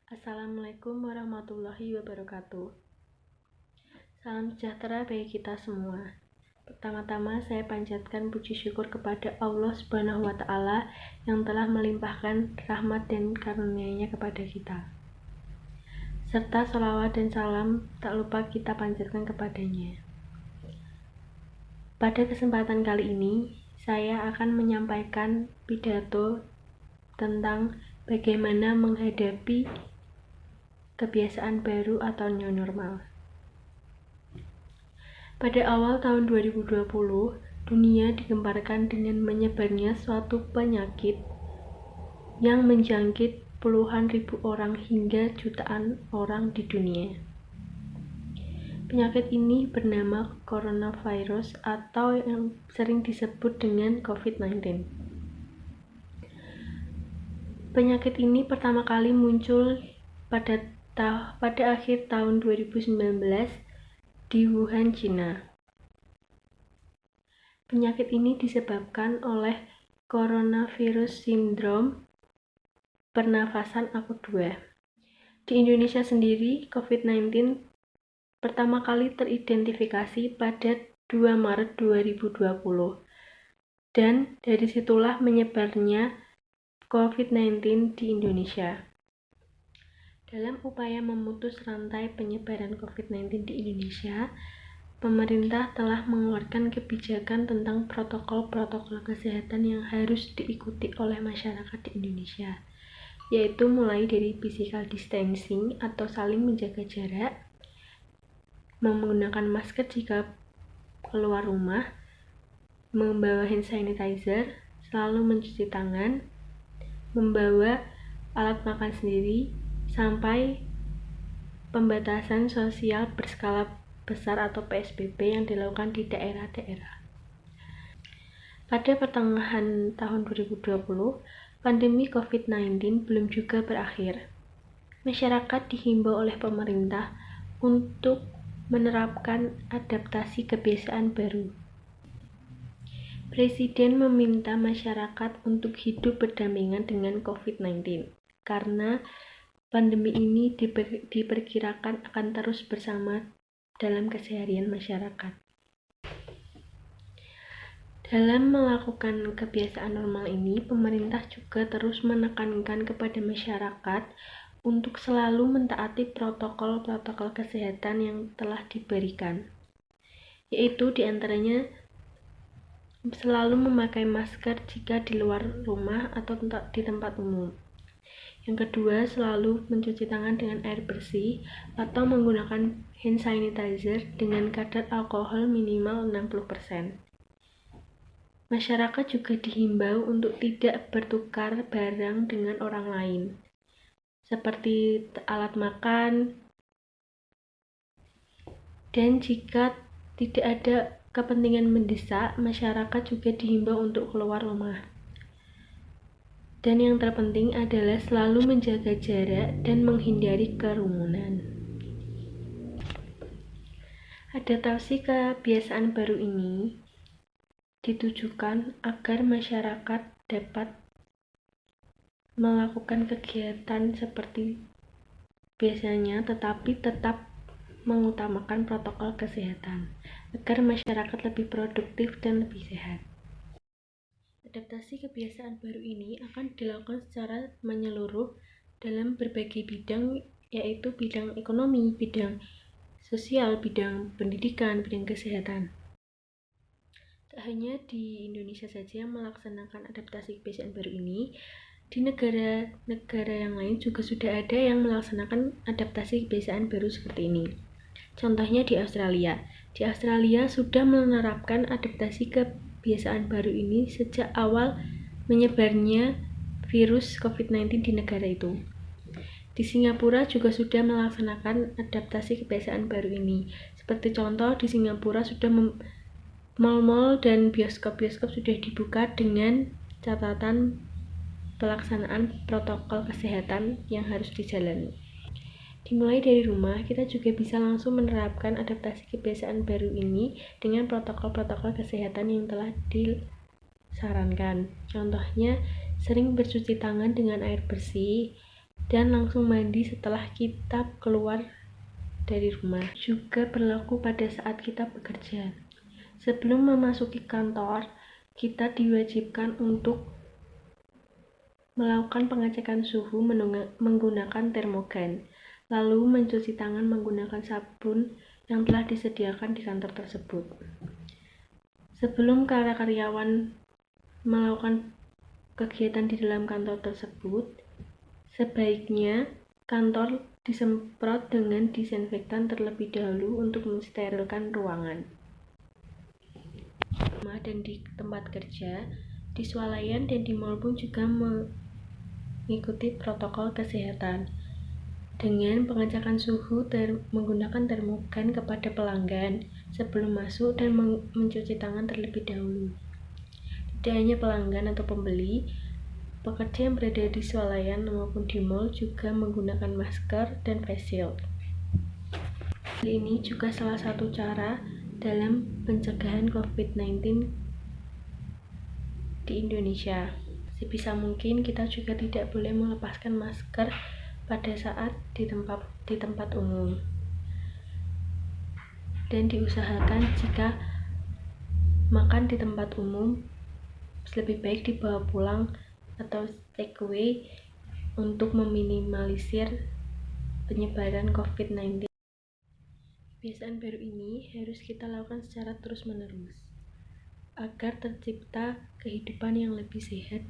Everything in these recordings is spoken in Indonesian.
Assalamualaikum warahmatullahi wabarakatuh. Salam sejahtera bagi kita semua. Pertama-tama saya panjatkan puji syukur kepada Allah Subhanahu wa Ta'ala yang telah melimpahkan rahmat dan karunia-Nya kepada kita. Serta sholawat dan salam tak lupa kita panjatkan kepadanya. Pada kesempatan kali ini, saya akan menyampaikan pidato tentang bagaimana menghadapi kebiasaan baru atau new normal. Pada awal tahun 2020, dunia digemparkan dengan menyebarnya suatu penyakit yang menjangkit puluhan ribu orang hingga jutaan orang di dunia. Penyakit ini bernama coronavirus atau yang sering disebut dengan COVID-19. Penyakit ini pertama kali muncul pada akhir tahun 2019 di Wuhan, China. Penyakit ini disebabkan oleh coronavirus sindrom pernafasan akut 2. Di Indonesia sendiri, COVID-19 pertama kali teridentifikasi pada 2 Maret 2020. Dan dari situlah menyebarnya COVID-19 di Indonesia. Dalam upaya memutus rantai penyebaran COVID-19 di Indonesia, pemerintah telah mengeluarkan kebijakan tentang protokol-protokol kesehatan yang harus diikuti oleh masyarakat di Indonesia, yaitu mulai dari physical distancing atau saling menjaga jarak, menggunakan masker jika keluar rumah, membawa hand sanitizer, selalu mencuci tangan, membawa alat makan sendiri, sampai pembatasan sosial berskala besar atau PSBB yang dilakukan di daerah-daerah. Pada pertengahan tahun 2020, pandemi COVID-19 belum juga berakhir. Masyarakat dihimbau oleh pemerintah untuk menerapkan adaptasi kebiasaan baru. Presiden meminta masyarakat untuk hidup berdampingan dengan COVID-19 karena pandemi ini diperkirakan akan terus bersama dalam keseharian masyarakat. Dalam melakukan kebiasaan normal ini, pemerintah juga terus menekankan kepada masyarakat untuk selalu mentaati protokol-protokol kesehatan yang telah diberikan, yaitu diantaranya selalu memakai masker jika di luar rumah atau di tempat umum. Yang kedua, selalu mencuci tangan dengan air bersih atau menggunakan hand sanitizer dengan kadar alkohol minimal 60%. Masyarakat juga dihimbau untuk tidak bertukar barang dengan orang lain, seperti alat makan, dan jika tidak ada kepentingan mendesak, masyarakat juga dihimbau untuk keluar rumah. Dan yang terpenting adalah selalu menjaga jarak dan menghindari kerumunan. Adaptasi kebiasaan baru ini ditujukan agar masyarakat dapat melakukan kegiatan seperti biasanya, tetapi tetap mengutamakan protokol kesehatan agar masyarakat lebih produktif dan lebih sehat. Adaptasi kebiasaan baru ini akan dilakukan secara menyeluruh dalam berbagai bidang, yaitu bidang ekonomi, bidang sosial, bidang pendidikan, bidang kesehatan. Tak hanya di Indonesia saja yang melaksanakan adaptasi kebiasaan baru ini, di negara-negara yang lain juga sudah ada yang melaksanakan adaptasi kebiasaan baru seperti ini. Contohnya di Australia. Di Australia sudah menerapkan adaptasi kebiasaan baru ini sejak awal menyebarnya virus COVID-19 di negara itu. Di Singapura juga sudah melaksanakan adaptasi kebiasaan baru ini. Seperti contoh, di Singapura sudah mal-mal dan bioskop-bioskop sudah dibuka dengan catatan pelaksanaan protokol kesehatan yang harus dijalani. Dimulai dari rumah, kita juga bisa langsung menerapkan adaptasi kebiasaan baru ini dengan protokol-protokol kesehatan yang telah disarankan. Contohnya, sering bercuci tangan dengan air bersih, dan langsung mandi setelah kita keluar dari rumah. Juga berlaku pada saat kita bekerja. Sebelum memasuki kantor, kita diwajibkan untuk melakukan pengecekan suhu menggunakan termogan, lalu mencuci tangan menggunakan sabun yang telah disediakan di kantor tersebut. Sebelum para karyawan melakukan kegiatan di dalam kantor tersebut, sebaiknya kantor disemprot dengan disinfektan terlebih dahulu untuk mensterilkan ruangan. Dan di tempat kerja, di swalayan dan di mal pun juga mengikuti protokol kesehatan dengan pengecekan suhu menggunakan termogan kepada pelanggan sebelum masuk dan mencuci tangan terlebih dahulu. Tidak hanya pelanggan atau pembeli, pekerja yang berada di swalayan maupun di mal juga menggunakan masker dan face shield. Hal ini juga salah satu cara dalam pencegahan COVID-19 di Indonesia. Sebisa mungkin kita juga tidak boleh melepaskan masker pada saat di tempat umum. Dan diusahakan jika makan di tempat umum lebih baik dibawa pulang atau take away untuk meminimalisir penyebaran COVID-19. Kebiasaan baru ini harus kita lakukan secara terus-menerus agar tercipta kehidupan yang lebih sehat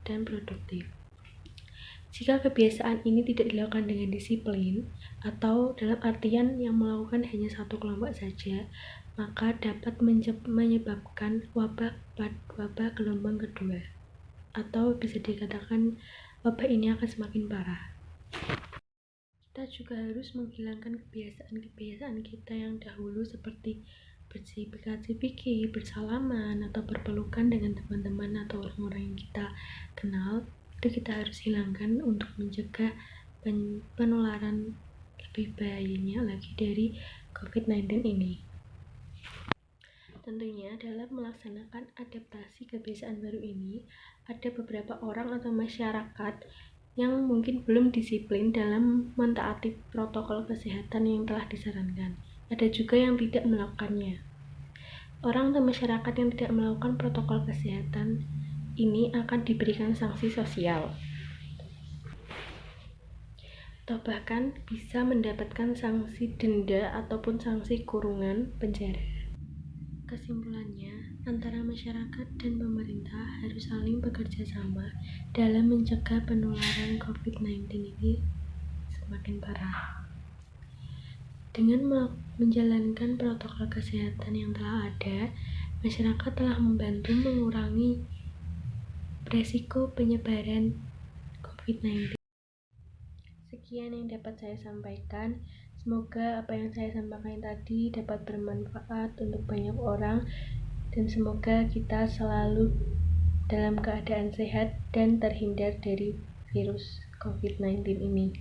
dan produktif. Jika kebiasaan ini tidak dilakukan dengan disiplin atau dalam artian yang melakukan hanya satu kelompok saja, maka dapat menyebabkan wabah gelombang kedua, atau bisa dikatakan wabah ini akan semakin parah. Kita juga harus menghilangkan kebiasaan-kebiasaan kita yang dahulu seperti bercipika-cipiki, bersalaman, atau berpelukan dengan teman-teman atau orang-orang yang kita kenal. Itu kita harus hilangkan untuk mencegah penularan lebih bahayanya lagi dari COVID-19 ini. Tentunya dalam melaksanakan adaptasi kebiasaan baru ini, ada beberapa orang atau masyarakat yang mungkin belum disiplin dalam mentaati protokol kesehatan yang telah disarankan. Ada juga yang tidak melakukannya. Orang atau masyarakat yang tidak melakukan protokol kesehatan ini akan diberikan sanksi sosial, atau bahkan bisa mendapatkan sanksi denda ataupun sanksi kurungan penjara. Kesimpulannya, antara masyarakat dan pemerintah harus saling bekerja sama dalam mencegah penularan COVID-19 ini semakin parah. Dengan menjalankan protokol kesehatan yang telah ada, masyarakat telah membantu mengurangi resiko penyebaran COVID-19. Sekian yang dapat saya sampaikan. Semoga apa yang saya sampaikan tadi dapat bermanfaat untuk banyak orang, dan semoga kita selalu dalam keadaan sehat dan terhindar dari virus COVID-19 ini.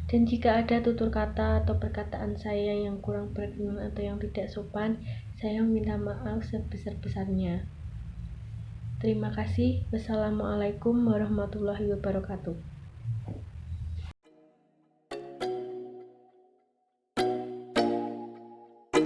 Dan jika ada tutur kata atau perkataan saya yang kurang berkenan atau yang tidak sopan, saya minta maaf sebesar-besarnya. Terima kasih. Wassalamualaikum warahmatullahi wabarakatuh.